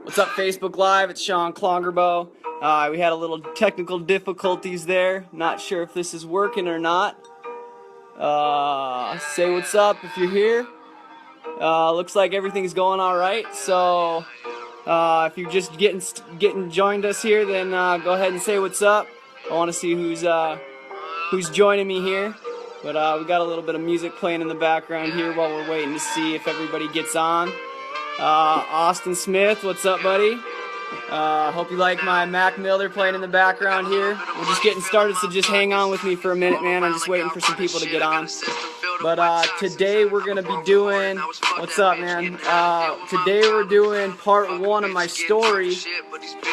What's up, Facebook Live? It's Sean Klongerbo. We had a little technical difficulties there. Not sure if this is working or not. Say what's up if you're here. Looks like everything's going all right. So if you're just getting joined us here, then go ahead and say what's up. I want to see who's joining me here. But we got a little bit of music playing in the background here while we're waiting to see if everybody gets on. Austin Smith, what's up, buddy? Hope you like my Mac Miller playing in the background here. We're just getting started, so just hang on with me for a minute, man. I'm just waiting for some people to get on. But today we're going to be doing, what's up, man? Today we're doing part 1 of my story,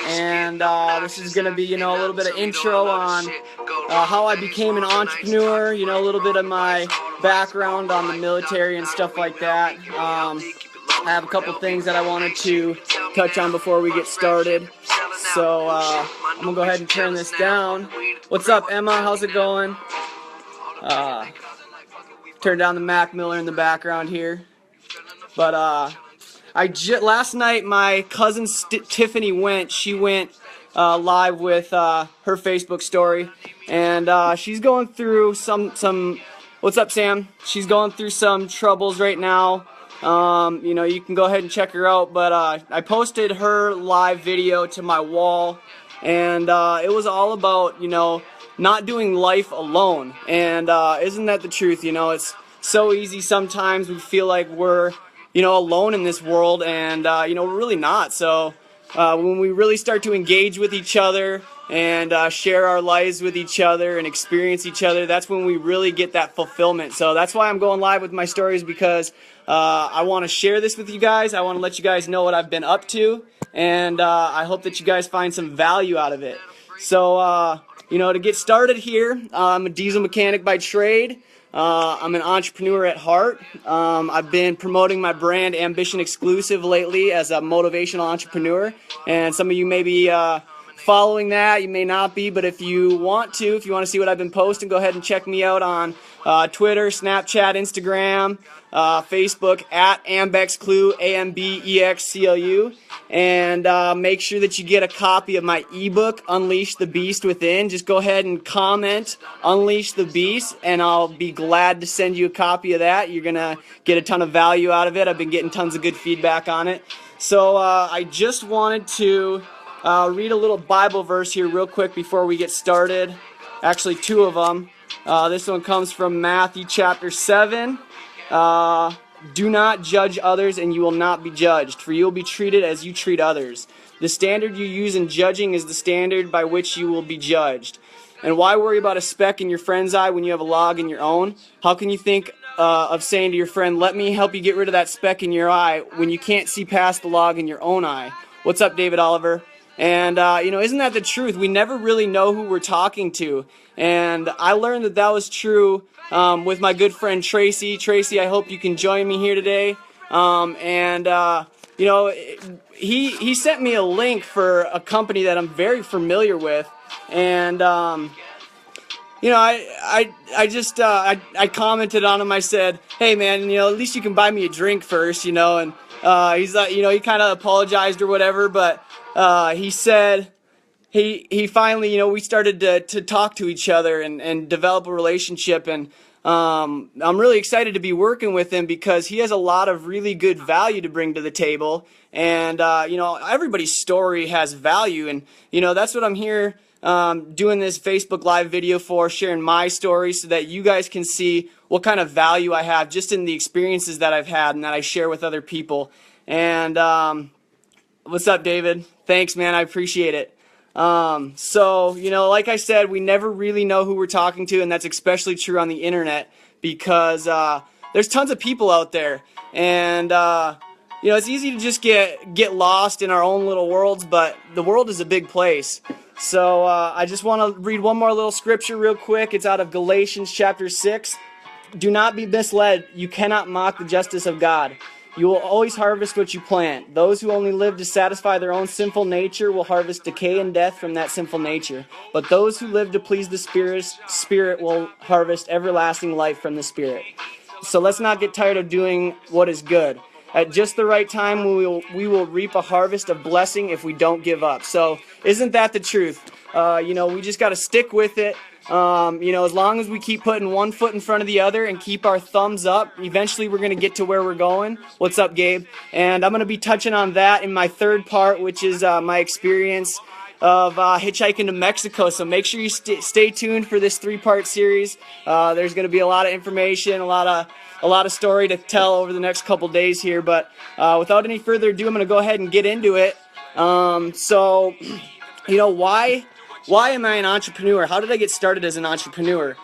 and this is going to be, a little bit of intro on how I became an entrepreneur, a little bit of my background on the military and stuff like that. I have a couple things that I wanted to touch on before we get started. So I'm going to go ahead and turn this down. What's up, Emma? How's it going? Turn down the Mac Miller in the background here. But last night my cousin Tiffany went. She went live with her Facebook story. And she's going through some... What's up, Sam? She's going through some troubles right now. You can go ahead and check her out, but I posted her live video to my wall, and it was all about, not doing life alone. And isn't that the truth? It's so easy sometimes. We feel like we're, alone in this world, and we're really not. So when we really start to engage with each other and share our lives with each other and experience each other, that's when we really get that fulfillment. So that's why I'm going live with my stories, because I want to share this with you guys. I want to let you guys know what I've been up to, and I hope that you guys find some value out of it. So, to get started here, I'm a diesel mechanic by trade. I'm an entrepreneur at heart. I've been promoting my brand Ambition Exclusive lately as a motivational entrepreneur, and some of you may be following that, you may not be, but if you want to see what I've been posting, go ahead and check me out on Twitter, Snapchat, Instagram, Facebook at AmbexClu, AMBEXCLU, and make sure that you get a copy of my ebook, Unleash the Beast Within. Just go ahead and comment Unleash the Beast, and I'll be glad to send you a copy of that. You're gonna get a ton of value out of it. I've been getting tons of good feedback on it. So I just wanted to read a little Bible verse here real quick before we get started. Actually, 2 of them. This one comes from Matthew chapter 7. Do not judge others, and you will not be judged, for you will be treated as you treat others. The standard you use in judging is the standard by which you will be judged. And why worry about a speck in your friend's eye when you have a log in your own? How can you think of saying to your friend, let me help you get rid of that speck in your eye, when you can't see past the log in your own eye? What's up, David Oliver? And, isn't that the truth? We never really know who we're talking to. And I learned that was true with my good friend Tracy. Tracy, I hope you can join me here today. He sent me a link for a company that I'm very familiar with. And, I commented on him. I said, hey, man, at least you can buy me a drink first, and he's like, he kind of apologized or whatever, but he said he finally, we started to talk to each other and develop a relationship, and I'm really excited to be working with him because he has a lot of really good value to bring to the table, and everybody's story has value, and that's what I'm here doing this Facebook Live video for, sharing my story so that you guys can see what kind of value I have just in the experiences that I've had and that I share with other people. And what's up, David? Thanks, man. I appreciate it. So, like I said, we never really know who we're talking to, and that's especially true on the internet because there's tons of people out there, and it's easy to just get lost in our own little worlds, but the world is a big place. So I just want to read one more little scripture real quick. It's out of Galatians chapter 6. Do not be misled. You cannot mock the justice of God. You will always harvest what you plant. Those who only live to satisfy their own sinful nature will harvest decay and death from that sinful nature. But those who live to please the Spirit will harvest everlasting life from the Spirit. So let's not get tired of doing what is good. at just the right time, we will reap a harvest of blessing if we don't give up. So isn't that the truth? We just got to stick with it. As long as we keep putting one foot in front of the other and keep our thumbs up, eventually we're going to get to where we're going. What's up, Gabe? And I'm going to be touching on that in my third part, which is my experience of hitchhiking to Mexico. So make sure you stay tuned for this 3-part series. There's going to be a lot of information, a lot of story to tell over the next couple days here. But without any further ado, I'm going to go ahead and get into it. Why am I an entrepreneur? How did I get started as an entrepreneur?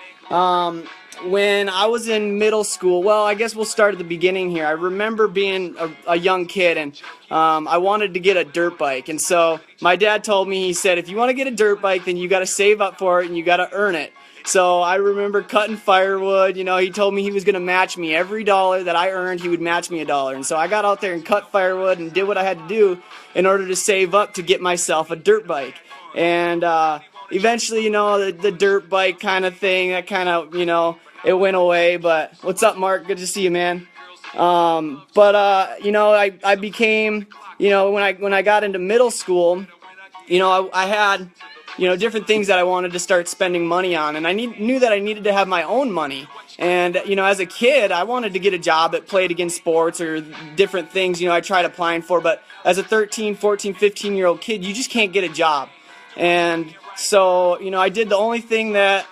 When I was in middle school, well, I guess we'll start at the beginning here. I remember being a young kid, and I wanted to get a dirt bike. And so my dad told me, he said, if you want to get a dirt bike, then you got to save up for it and you got to earn it. So I remember cutting firewood. He told me he was going to match me every dollar that I earned. He would match me $1. And so I got out there and cut firewood and did what I had to do in order to save up to get myself a dirt bike. And eventually, the dirt bike kind of thing, that kind of, it went away. But what's up, Mark? Good to see you, man. I became, when I got into middle school, I had, different things that I wanted to start spending money on. And I knew that I needed to have my own money. And, as a kid, I wanted to get a job that played against sports or different things, I tried applying for. But as a 13, 14, 15-year-old kid, you just can't get a job. And so, I did the only thing that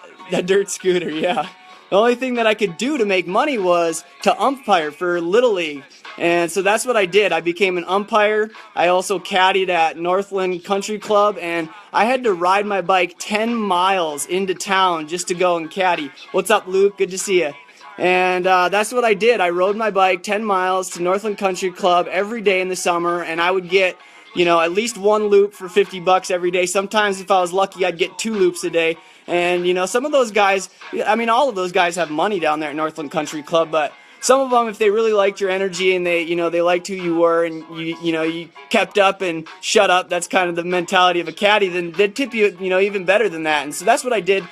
dirt scooter, yeah. The only thing that I could do to make money was to umpire for Little League. And so that's what I did. I became an umpire. I also caddied at Northland Country Club, and I had to ride my bike 10 miles into town just to go and caddy. What's up, Luke? Good to see you. And that's what I did. I rode my bike 10 miles to Northland Country Club every day in the summer, and I would get at least one loop for $50 every day. Sometimes if I was lucky, I'd get 2 loops a day. And, some of those guys, all of those guys have money down there at Northland Country Club, but some of them, if they really liked your energy and they liked who you were and you kept up and shut up, that's kind of the mentality of a caddy, then they'd tip you, even better than that. And so that's what I did,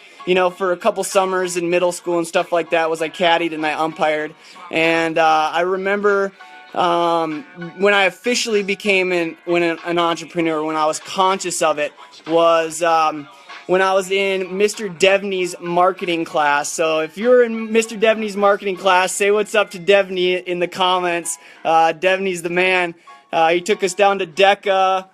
for a couple summers in middle school and stuff like that, was I caddied and I umpired. And I remember when I officially became an entrepreneur, when I was conscious of it, was when I was in Mr. Devney's marketing class. So if you're in Mr. Devney's marketing class, say what's up to Devney in the comments. Devney's the man. He took us down to DECA,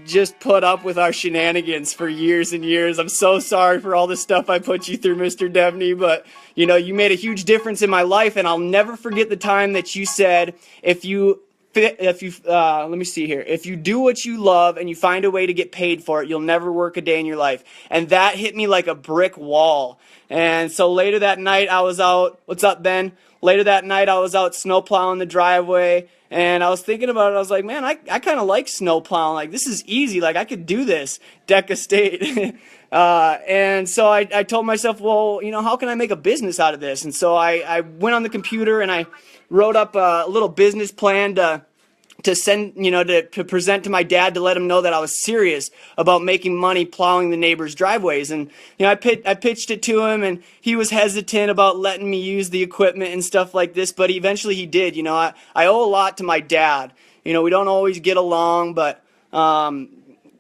just put up with our shenanigans for years and years. I'm so sorry for all the stuff I put you through, Mr. Devney, but you made a huge difference in my life, and I'll never forget the time that you said, if you let me see here, if you do what you love and you find a way to get paid for it, you'll never work a day in your life. And that hit me like a brick wall. And so later that night I was out, what's up, Ben? Later that night I was out snow plowing the driveway, and I was thinking about it. I was like, man, I kind of like snow plowing. Like, this is easy. Like, I could do this. DECA State. And so I told myself, well, how can I make a business out of this? And so I went on the computer and I wrote up a little business plan to send, to present to my dad, to let him know that I was serious about making money plowing the neighbors' driveways. And, I pitched it to him, and he was hesitant about letting me use the equipment and stuff like this, but eventually he did. I owe a lot to my dad. We don't always get along, but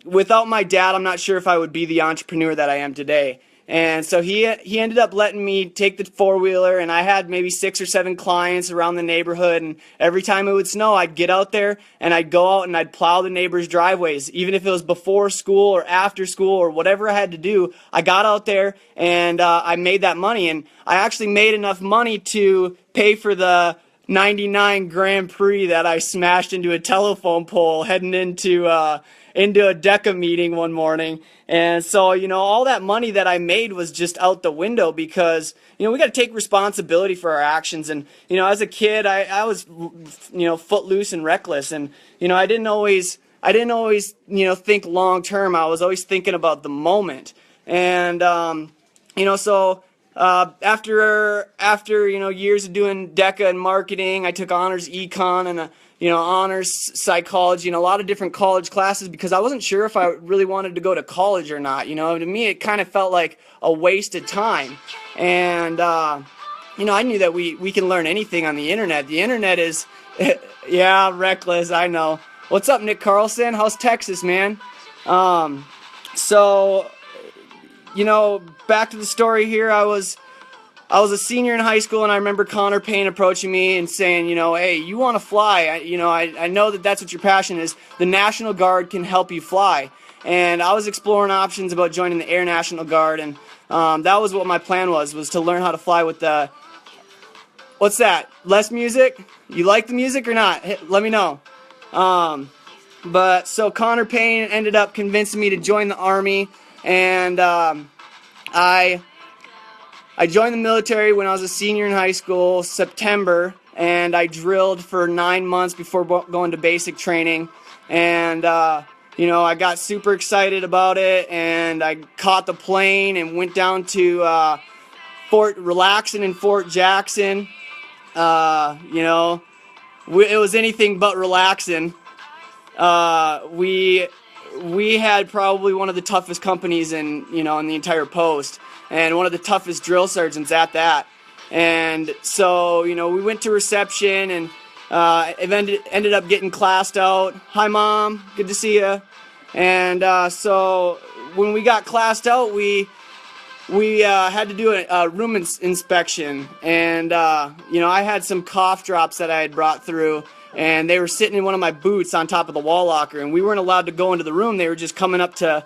without my dad, I'm not sure if I would be the entrepreneur that I am today. And so he ended up letting me take the 4-wheeler, and I had maybe 6 or 7 clients around the neighborhood, and every time it would snow, I'd get out there and I'd go out and I'd plow the neighbors' driveways. Even if it was before school or after school or whatever I had to do, I got out there and I made that money. And I actually made enough money to pay for the 99 Grand Prix that I smashed into a telephone pole heading into a DECA meeting one morning. And so, all that money that I made was just out the window because, we got to take responsibility for our actions. And, as a kid, I was, footloose and reckless. And, I didn't always, think long term. I was always thinking about the moment. And, so after years of doing DECA and marketing, I took honors econ and honors psychology and a lot of different college classes because I wasn't sure if I really wanted to go to college or not. To me it kind of felt like a waste of time. And I knew that we can learn anything on the internet. The internet is Yeah, reckless. I know. What's up, Nick Carlson? How's Texas, man? Um, so back to the story here. I was a senior in high school, and I remember Connor Payne approaching me and saying, hey, you want to fly? I know that that's what your passion is. The National Guard can help you fly. And I was exploring options about joining the Air National Guard, and that was what my plan was to learn how to fly with the... What's that? Less music? You like the music or not? Let me know. But so Connor Payne ended up convincing me to join the Army, and I joined the military when I was a senior in high school, September, and I drilled for 9 months before going to basic training. And, I got super excited about it, and I caught the plane and went down to relaxing in Fort Jackson. It was anything but relaxing. We had probably one of the toughest companies in the entire post, and one of the toughest drill sergeants at that. And so, we went to reception, and ended up getting classed out. Hi, Mom. Good to see you. And so when we got classed out, we had to do a room inspection. And, I had some cough drops that I had brought through, and they were sitting in one of my boots on top of the wall locker, and we weren't allowed to go into the room. They were just coming up to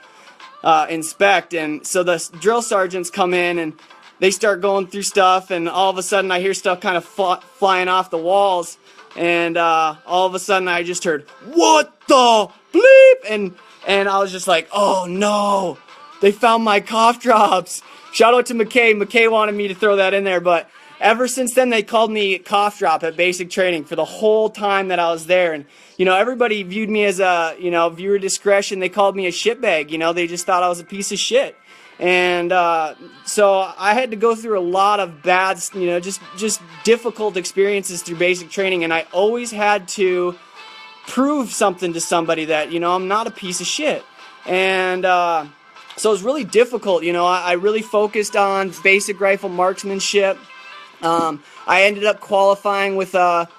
inspect. And so the drill sergeants come in, and they start going through stuff, and all of a sudden I hear stuff kind of flying off the walls, and all of a sudden I just heard, "What the bleep?" And I was just like, oh no, they found my cough drops. Shout out to McKay. McKay wanted me to throw that in there, but ever since then they called me cough drop at basic training for the whole time that I was there. And everybody viewed me as a viewer discretion. They called me a shitbag. They just thought I was a piece of shit. And so I had to go through a lot of bad, just difficult experiences through basic training, and I always had to prove something to somebody that I'm not a piece of shit. And so it was really difficult. I really focused on basic rifle marksmanship. I ended up qualifying with a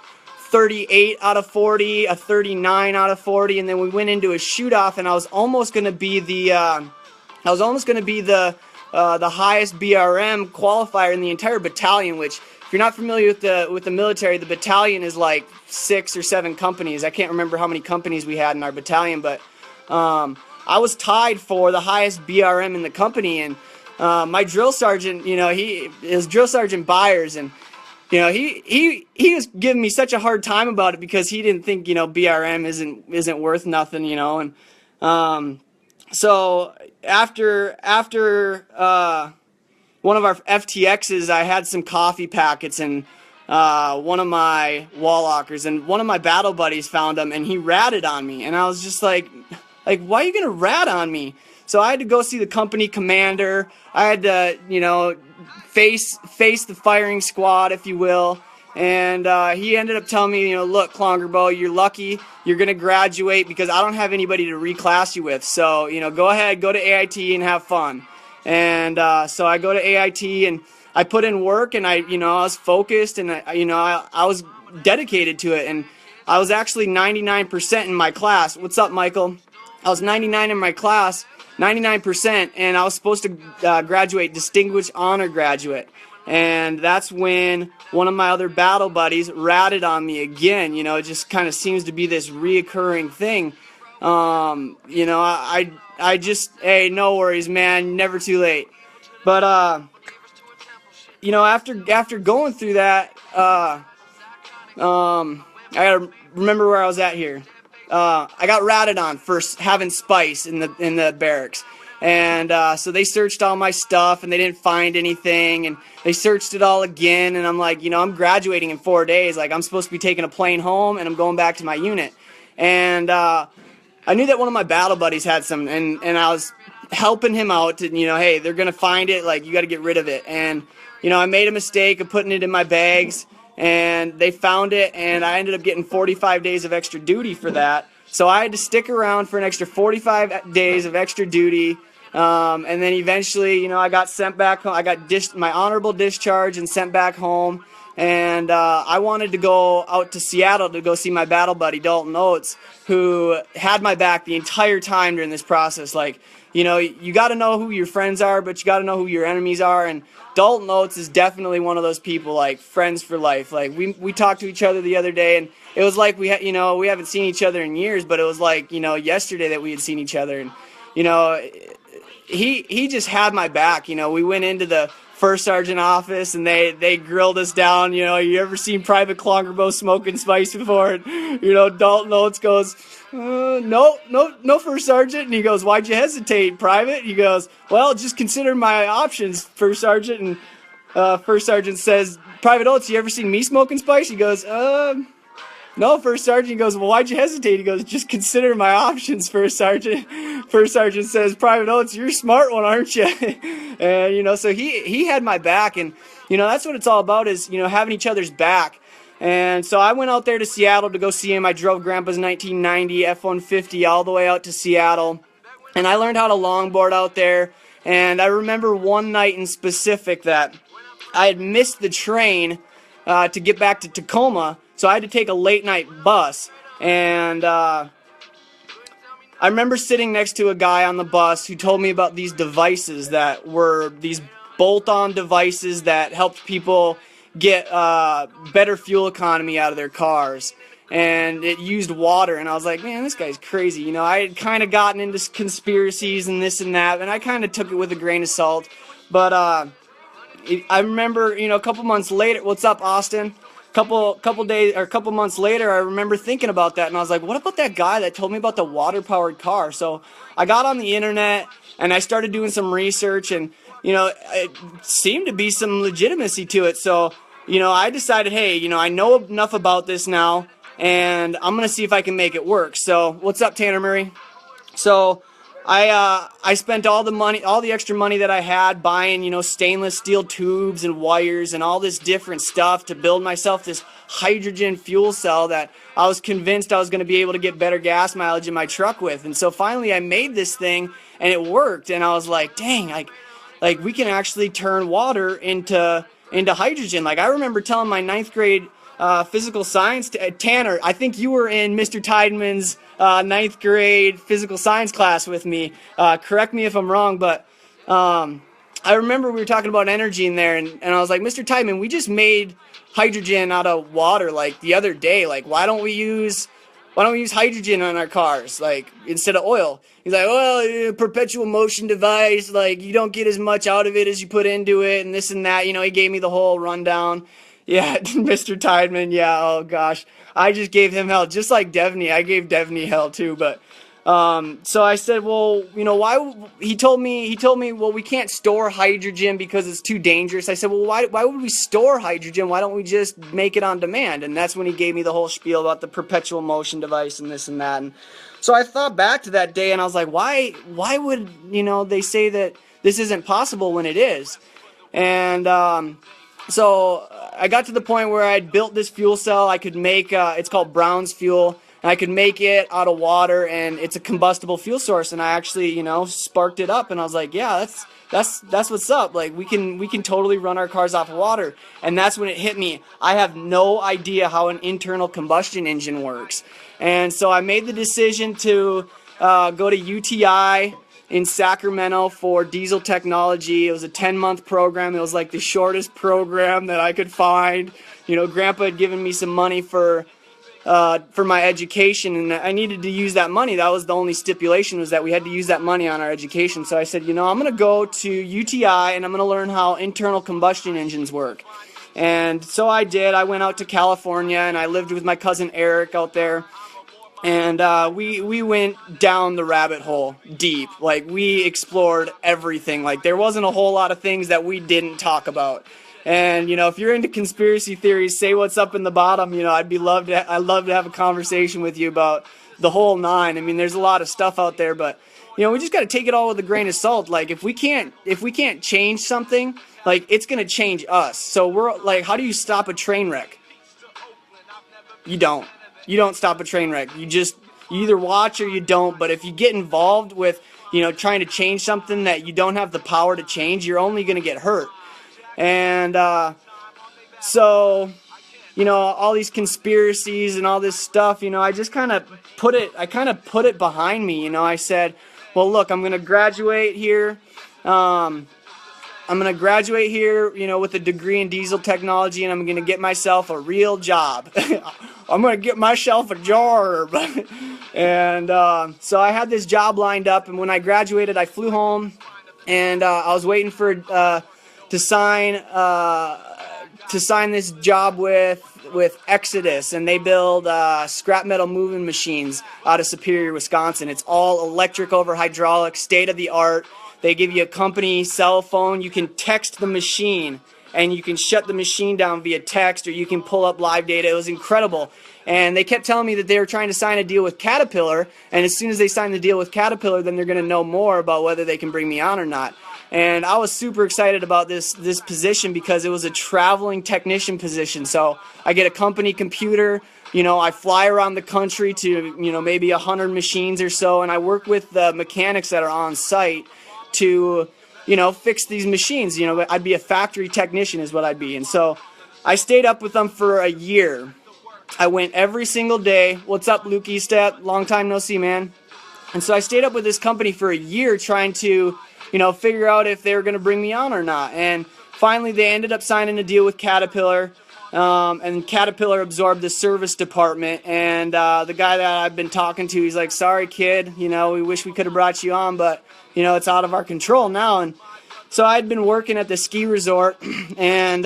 38 out of 40, a 39 out of 40, and then we went into a shoot-off, and I was almost going to be the highest BRM qualifier in the entire battalion. Which, if you're not familiar with the military, the battalion is like 6 or 7 companies. I can't remember how many companies we had in our battalion, but I was tied for the highest BRM in the company. And my drill sergeant, he is Drill Sergeant Byers, and he was giving me such a hard time about it because he didn't think BRM isn't worth nothing, and so after one of our FTXs, I had some coffee packets in one of my wall lockers, and one of my battle buddies found them, and he ratted on me, and I was just like, why are you gonna rat on me? So I had to go see the company commander. I had to, face the firing squad, if you will. And he ended up telling me, look, Klongerbo, you're lucky. You're going to graduate because I don't have anybody to reclass you with. So, go ahead, go to AIT and have fun. And so I go to AIT, and I put in work, and I was focused, and I was dedicated to it. And I was actually 99% in my class. What's up, Michael? I was 99 in my class, 99%, and I was supposed to graduate Distinguished Honor Graduate. And that's when one of my other battle buddies ratted on me again. It just kind of seems to be this reoccurring thing. I just, hey, no worries, man, never too late. But, after going through that, I gotta remember where I was at here. I got ratted on for having spice in the barracks. And so they searched all my stuff, and they didn't find anything, and they searched it all again, and I'm like, I'm graduating in 4 days. Like, I'm supposed to be taking a plane home, and I'm going back to my unit. And I knew that one of my battle buddies had some, and I was helping him out to, hey, they're going to find it, like, you got to get rid of it. And, I made a mistake of putting it in my bags, and they found it, and I ended up getting 45 days of extra duty for that. So I had to stick around for an extra 45 days of extra duty. And then eventually, I got sent back home. I got my honorable discharge and sent back home. and I wanted to go out to Seattle to go see my battle buddy Dalton Oates, who had my back the entire time during this process. Like, you know, you got to know who your friends are, but you got to know who your enemies are. And Dalton Oates is definitely one of those people, like friends for life. Like we talked to each other the other day, and it was like we haven't seen each other in years, but it was like, you know, yesterday that we had seen each other. And you know, he just had my back. You know, we went into the first sergeant office and they grilled us down. You know, you ever seen Private Clongerbo smoking spice before? And, you know, Dalton Oates goes, no, first sergeant. And he goes, why'd you hesitate, Private? He goes, well, just consider my options, first sergeant. And first sergeant says, Private Oates, you ever seen me smoking spice? He goes, no, first sergeant. He goes, well, why'd you hesitate? He goes, just consider my options, first sergeant. First sergeant says, Private Oates, you're a smart one, aren't you? And, you know, so he had my back. And, you know, that's what it's all about, is, you know, having each other's back. And so I went out there to Seattle to go see him. I drove Grandpa's 1990 F-150 all the way out to Seattle. And I learned how to longboard out there. And I remember one night in specific that I had missed the train to get back to Tacoma. So I had to take a late night bus, and I remember sitting next to a guy on the bus who told me about these devices that were these bolt-on devices that helped people get better fuel economy out of their cars. And it used water, and I was like, man, this guy's crazy. You know, I had kind of gotten into conspiracies and this and that, and I kind of took it with a grain of salt. But I remember, you know, a couple months later, what's up, Austin? Couple days or a couple months later, I remember thinking about that, and I was like, what about that guy that told me about the water-powered car? So I got on the internet and I started doing some research, and you know, it seemed to be some legitimacy to it. So, you know, I decided, hey, you know, I know enough about this now, and I'm gonna see if I can make it work. So what's up, Tanner Murray? So I spent all the money, all the extra money that I had buying, you know, stainless steel tubes and wires and all this different stuff to build myself this hydrogen fuel cell that I was convinced I was going to be able to get better gas mileage in my truck with. And so finally I made this thing and it worked, and I was like, dang, like we can actually turn water into hydrogen. Like I remember telling my 9th grade physical science, Tanner, I think you were in Mr. Tideman's 9th grade physical science class with me. Correct me if I'm wrong, but I remember we were talking about energy in there, and I was like, Mr. Tideman, we just made hydrogen out of water like the other day. Like, why don't we use hydrogen on our cars, like, instead of oil? He's like, well, perpetual motion device, like, you don't get as much out of it as you put into it, and this and that. You know, he gave me the whole rundown. Yeah, Mr. Tideman, yeah, oh gosh. I just gave him hell, just like Devney. I gave Devney hell too, but so I said, well, you know, why? He told me, well, we can't store hydrogen because it's too dangerous. I said, well, why would we store hydrogen? Why don't we just make it on demand? And that's when he gave me the whole spiel about the perpetual motion device and this and that. And so I thought back to that day, and I was like, why would, you know, they say that this isn't possible when it is? And so I got to the point where I'd built this fuel cell. I could make, it's called Brown's fuel, and I could make it out of water, and it's a combustible fuel source. And I actually, you know, sparked it up, and I was like, yeah, that's what's up. Like, we can totally run our cars off of water. And that's when it hit me. I have no idea how an internal combustion engine works. And so I made the decision to go to UTI in Sacramento for diesel technology. It was a 10-month program. It was like the shortest program that I could find. You know, Grandpa had given me some money for my education, and I needed to use that money. That was the only stipulation, was that we had to use that money on our education. So I said, you know, I'm going to go to UTI and I'm going to learn how internal combustion engines work. And so I did. I went out to California and I lived with my cousin Eric out there. And we went down the rabbit hole deep. Like, we explored everything. Like, there wasn't a whole lot of things that we didn't talk about. And, you know, if you're into conspiracy theories, say what's up in the bottom. You know, I'd love to have a conversation with you about the whole nine. I mean, there's a lot of stuff out there, but, you know, we just got to take it all with a grain of salt. Like, if we can't change something, like, it's going to change us. So we're like, how do you stop a train wreck? You don't. You don't stop a train wreck. You either watch or you don't. But if you get involved with, you know, trying to change something that you don't have the power to change, you're only going to get hurt. And So, all these conspiracies and all this stuff, I just kind of put it behind me. I said, well, look, I'm going to graduate here. I'm going to graduate here, with a degree in diesel technology, and I'm going to get myself a real job. I'm going to get myself a job. And so I had this job lined up, and when I graduated, I flew home, and I was waiting for to sign this job with Exodus, and they build scrap metal moving machines out of Superior, Wisconsin. It's all electric over hydraulic, state of the art. They give you a company cell phone. You can text the machine, and you can shut the machine down via text, or you can pull up live data. It was incredible. And they kept telling me that they were trying to sign a deal with Caterpillar, and as soon as they sign the deal with Caterpillar, then they're going to know more about whether they can bring me on or not. And I was super excited about this position because it was a traveling technician position. So I get a company computer. I fly around the country to, maybe 100 machines or so, and I work with the mechanics that are on site to, fix these machines. I'd be a factory technician is what I'd be. And so I stayed up with them for a year. I went every single day. What's up, Luke Estep? Long time no see, man. And so I stayed up with this company for a year trying to, figure out if they were going to bring me on or not. And finally, they ended up signing a deal with Caterpillar. And Caterpillar absorbed the service department. And the guy that I've been talking to, he's like, sorry, kid. We wish we could have brought you on, but, it's out of our control now. And so I'd been working at the ski resort and,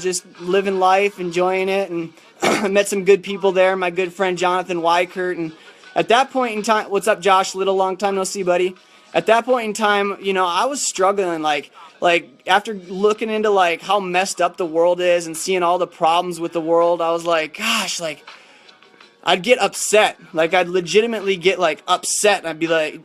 just living life, enjoying it. And I met some good people there. My good friend Jonathan Weikert. And at that point in time, what's up, Josh Little? Long time no see, buddy. At that point in time, I was struggling, like after looking into like how messed up the world is and seeing all the problems with the world, I was like, gosh, like I'd get upset. Like I'd legitimately get like upset. And I'd be like,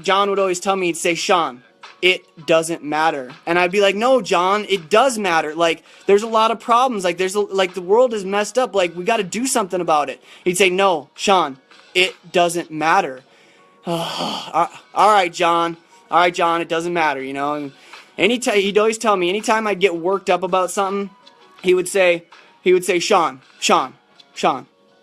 John would always tell me, he'd say, Sean, it doesn't matter. And I'd be like, no, John, it does matter. Like there's a lot of problems. Like like the world is messed up. Like we got to do something about it. He'd say, no, Sean, it doesn't matter. All right, John, it doesn't matter, And anytime he'd always tell me, anytime I get worked up about something, he would say, Sean,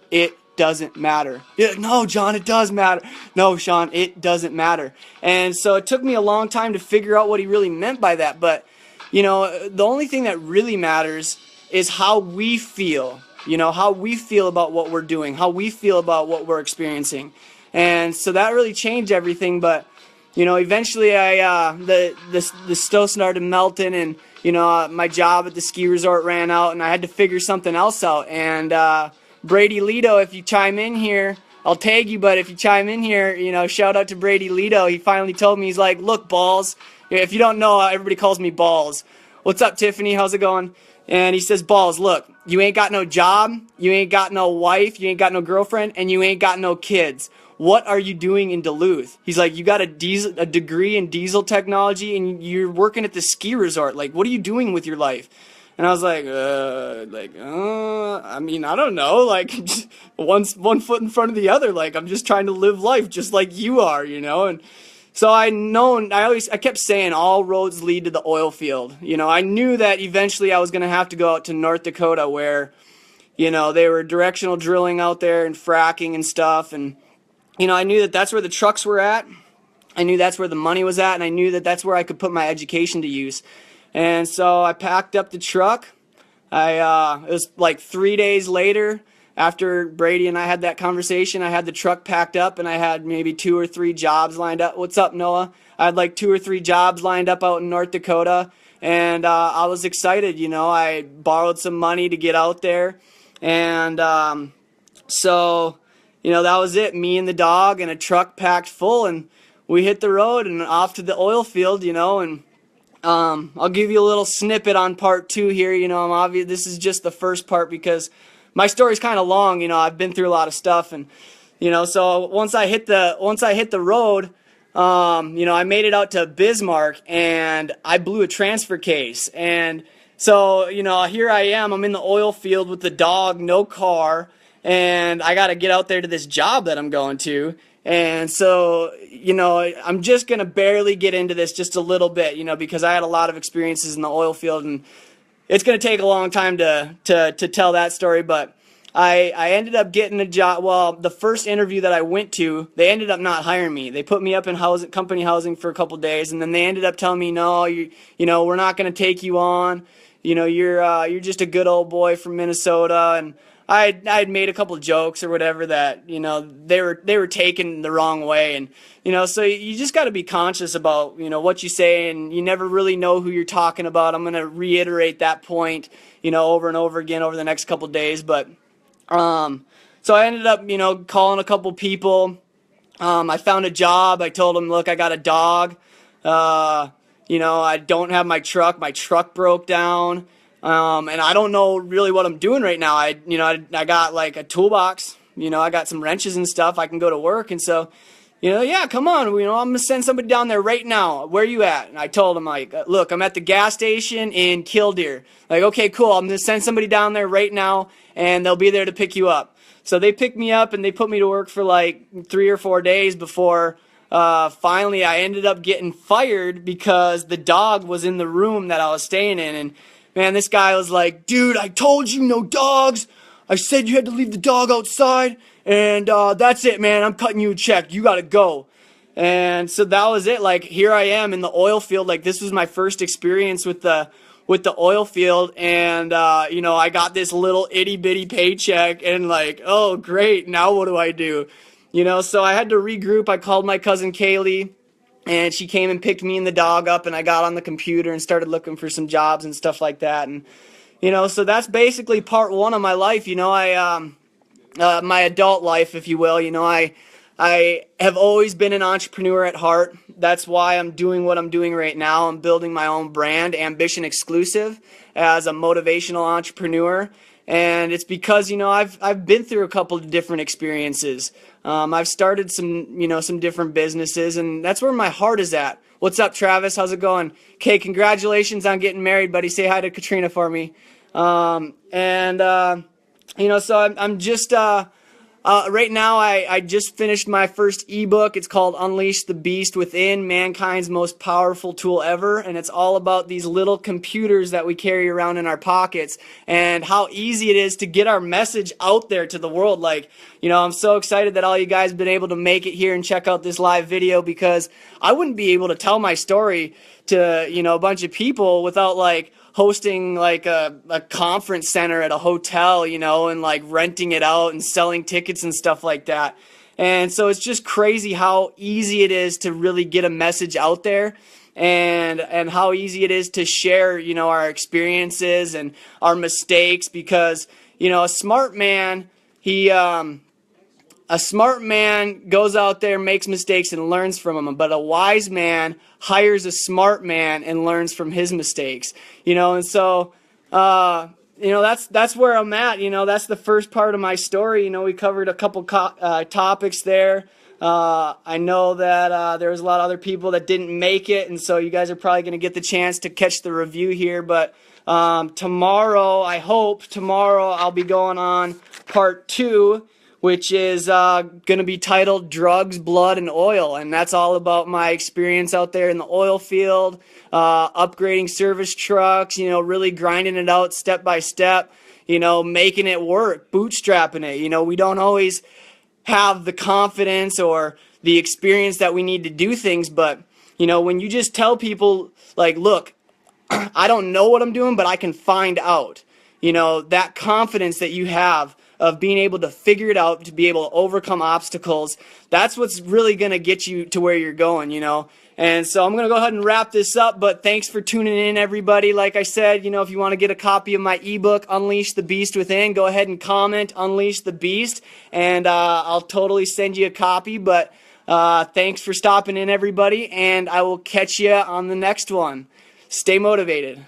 it doesn't matter. Yeah, no, John, it does matter. No, Sean, it doesn't matter. And so it took me a long time to figure out what he really meant by that. But, the only thing that really matters is how we feel, how we feel about what we're doing, how we feel about what we're experiencing. And so that really changed everything. But, eventually the snow started melting, and, my job at the ski resort ran out, and I had to figure something else out. And Brady Lito, if you chime in here, I'll tag you, but if you chime in here, shout out to Brady Lito. He finally told me, he's like, look, Balls. If you don't know, everybody calls me Balls. What's up, Tiffany? How's it going? And he says, Balls, look, you ain't got no job, you ain't got no wife, you ain't got no girlfriend, and you ain't got no kids. What are you doing in Duluth? He's like, you got a degree in diesel technology, and you're working at the ski resort. Like, what are you doing with your life? And I was like, I mean, I don't know. Like, one foot in front of the other. Like, I'm just trying to live life just like you are, And so I kept saying all roads lead to the oil field. I knew that eventually I was going to have to go out to North Dakota where, they were directional drilling out there and fracking and stuff. And, I knew that that's where the trucks were at. I knew that's where the money was at. And I knew that that's where I could put my education to use. And so I packed up the truck. It was like 3 days later after Brady and I had that conversation. I had the truck packed up, and I had maybe 2 or 3 jobs lined up. What's up, Noah? I had like 2 or 3 jobs lined up out in North Dakota, and I was excited. I borrowed some money to get out there, and so that was it. Me and the dog and a truck packed full, and we hit the road and off to the oil field. And I'll give you a little snippet on part 2 here. This is just the first part because my story's kind of long. I've been through a lot of stuff, and so once I hit the road, I made it out to Bismarck, and I blew a transfer case. And so here I am. I'm in the oil field with the dog, no car, and I got to get out there to this job that I'm going to. And so, I'm just going to barely get into this just a little bit, because I had a lot of experiences in the oil field, and it's going to take a long time to tell that story, but I ended up getting a job. Well, the first interview that I went to, they ended up not hiring me. They put me up in company housing for a couple days, and then they ended up telling me, no, we're not going to take you on. You're just a good old boy from Minnesota. And I'd made a couple jokes or whatever that they were taken the wrong way, and so you just got to be conscious about what you say, and you never really know who you're talking about. I'm going to reiterate that point over and over again over the next couple days, but so I ended up calling a couple people. I found a job. I told them, look, I got a dog. I don't have my truck. My truck broke down. And I don't know really what I'm doing right now. I got like a toolbox. I got some wrenches and stuff. I can go to work. And so, yeah, come on. I'm going to send somebody down there right now. Where are you at? And I told him, like, look, I'm at the gas station in Killdeer. Like, okay, cool. I'm going to send somebody down there right now, and they'll be there to pick you up. So they picked me up, and they put me to work for like 3 or 4 days before finally I ended up getting fired because the dog was in the room that I was staying in. And man, this guy was like, dude, I told you no dogs. I said you had to leave the dog outside, and that's it, man. I'm cutting you a check. You got to go. And so that was it. Like, here I am in the oil field. Like, this was my first experience with the oil field, and I got this little itty bitty paycheck, and like, oh great, now what do I do? So I had to regroup. I called my cousin Kaylee, and she came and picked me and the dog up, and I got on the computer and started looking for some jobs and stuff like that. And so that's basically part one of my life. My adult life, if you will. I have always been an entrepreneur at heart. That's why I'm doing what I'm doing right now. I'm building my own brand, Ambition Exclusive, as a motivational entrepreneur. And it's because, I've been through a couple of different experiences. I've started some different businesses, and that's where my heart is at. What's up, Travis? How's it going? Okay, congratulations on getting married, buddy. Say hi to Katrina for me. So I'm just... right now, I just finished my first ebook. It's called Unleash the Beast Within, Mankind's Most Powerful Tool Ever. And it's all about these little computers that we carry around in our pockets and how easy it is to get our message out there to the world. Like, I'm so excited that all you guys have been able to make it here and check out this live video, because I wouldn't be able to tell my story to, a bunch of people without like hosting like a conference center at a hotel, and like renting it out and selling tickets and stuff like that. And so it's just crazy how easy it is to really get a message out there, and how easy it is to share, our experiences and our mistakes, because, a smart man, a smart man goes out there, makes mistakes, and learns from them. But a wise man hires a smart man and learns from his mistakes. And so, that's where I'm at. That's the first part of my story. We covered a couple topics there. I know that there was a lot of other people that didn't make it, and so you guys are probably going to get the chance to catch the review here. But tomorrow, I'll be going on part 2, which is going to be titled Drugs, Blood, and Oil. And that's all about my experience out there in the oil field, upgrading service trucks, really grinding it out step by step, making it work, bootstrapping it. We don't always have the confidence or the experience that we need to do things, but, when you just tell people, like, look, I don't know what I'm doing, but I can find out, that confidence that you have of being able to figure it out, to be able to overcome obstacles, that's what's really going to get you to where you're going, And so I'm going to go ahead and wrap this up, but thanks for tuning in, everybody. Like I said, if you want to get a copy of my ebook, Unleash the Beast Within, go ahead and comment Unleash the Beast, and I'll totally send you a copy. But thanks for stopping in, everybody, and I will catch you on the next one. Stay motivated.